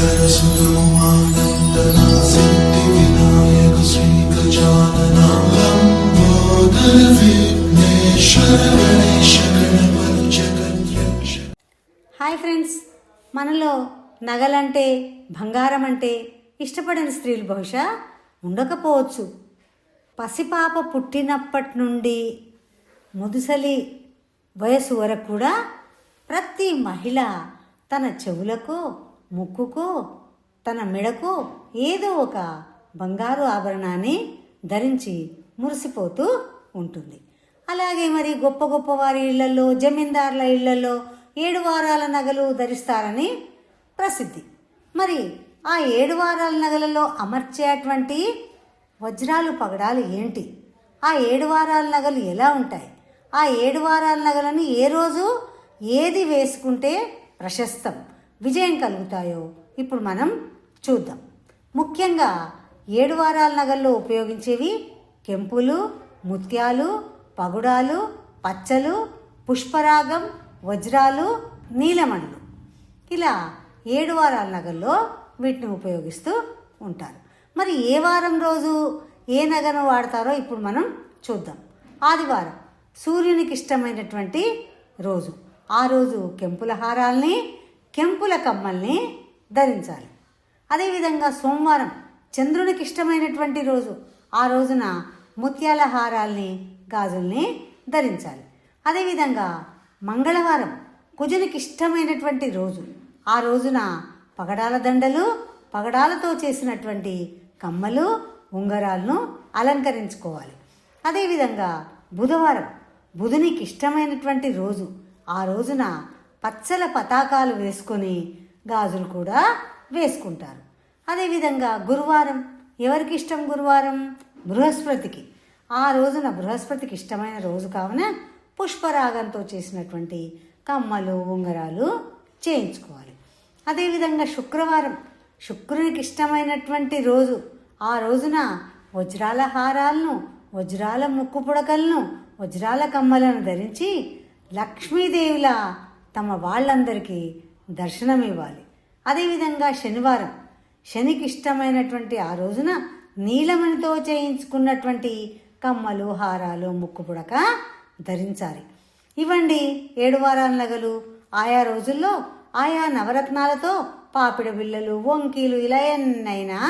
Hi friends, మనలో నగలంటే బంగారం అంటే ఇష్టపడని స్త్రీలు బహుశా ఉండకపోవచ్చు. పసిపాప పుట్టినప్పటి నుండి ముదుసలి వయసు వరకు కూడా ప్రతి మహిళ తన చెవులకు, ముక్కుకు, తన మెడకు ఏదో ఒక బంగారు ఆభరణాన్ని ధరించి మురిసిపోతూ ఉంటుంది. అలాగే మరి గొప్ప గొప్ప వారి ఇళ్లలో, జమీందారుల ఇళ్లలో 7 వారాల నగలు ధరిస్తారని ప్రసిద్ధి. మరి ఆ 7 వారాల నగలలో అమర్చేటువంటి వజ్రాలు, పగడాలు ఏంటి? ఆ 7 వారాల నగలు ఎలా ఉంటాయి? ఆ 7 వారాల నగలను ఏ రోజు ఏది వేసుకుంటే ప్రశస్తం, విజయం కలుగుతాయో ఇప్పుడు మనం చూద్దాం. ముఖ్యంగా 7 వారాల నగల్లో ఉపయోగించేవి కెంపులు, ముత్యాలు, పగుడాలు, పచ్చలు, పుష్పరాగం, వజ్రాలు, నీలమణులు. ఇలా 7 వారాల నగల్లో వీటిని ఉపయోగిస్తూ ఉంటారు. మరి ఏ వారం రోజు ఏ నగను వాడతారో ఇప్పుడు మనం చూద్దాం. ఆదివారం సూర్యునికి ఇష్టమైనటువంటి రోజు. ఆ రోజు కెంపుల హారాల్ని, కెంపుల కమ్మల్ని ధరించాలి. అదేవిధంగా సోమవారం చంద్రునికి ఇష్టమైనటువంటి రోజు. ఆ రోజున ముత్యాల హారాల్ని, గాజుల్ని ధరించాలి. అదేవిధంగా మంగళవారం కుజునికి ఇష్టమైనటువంటి రోజు. ఆ రోజున పగడాల దండలు, పగడాలతో చేసినటువంటి కమ్మలు, ఉంగరాలను అలంకరించుకోవాలి. అదేవిధంగా బుధవారం బుధునికి ఇష్టమైనటువంటి రోజు. ఆ రోజున పచ్చల పతాకాలు వేసుకొని గాజులు కూడా వేసుకుంటారు. అదేవిధంగా గురువారం ఎవరికి ఇష్టం? గురువారం బృహస్పతికి. ఆ రోజున బృహస్పతికి ఇష్టమైన రోజు కావున పుష్పరాగంతో చేసినటువంటి కమ్మలు, ఉంగరాలు చేయించుకోవాలి. అదేవిధంగా శుక్రవారం శుక్రునికి ఇష్టమైనటువంటి రోజు. ఆ రోజున వజ్రాల హారాలను, వజ్రాల ముక్కు పుడకలను, వజ్రాల కమ్మలను ధరించి లక్ష్మీదేవిలా తమ వాళ్ళందరికీ దర్శనమివ్వాలి. అదేవిధంగా శనివారం శనికి ఇష్టమైనటువంటి ఆ రోజున నీలమణితో చేయించుకున్నటువంటి కమ్మలు, హారాలు, ముక్కు పుడక ధరించాలి. ఇవ్వండి 7 వారాల నగలు. ఆయా రోజుల్లో ఆయా నవరత్నాలతో పాపిడ బిళ్ళలు, వంకీలు ఇలా ఎన్నైనా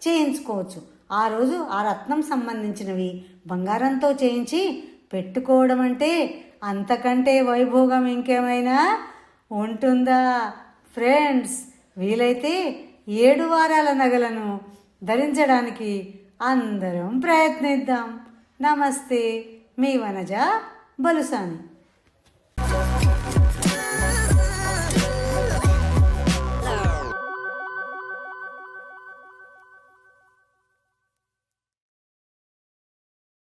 చేయించుకోవచ్చు. ఆ రోజు ఆ రత్నం సంబంధించినవి బంగారంతో చేయించి పెట్టుకోవడం అంటే అంతకంటే వైభోగం ఇంకేమైనా ఉంటుందా? ఫ్రెండ్స్, వీలైతే 7 వారాల నగలను ధరించడానికి అందరం ప్రయత్నిద్దాం. నమస్తే, మీ వనజ బలుసాని.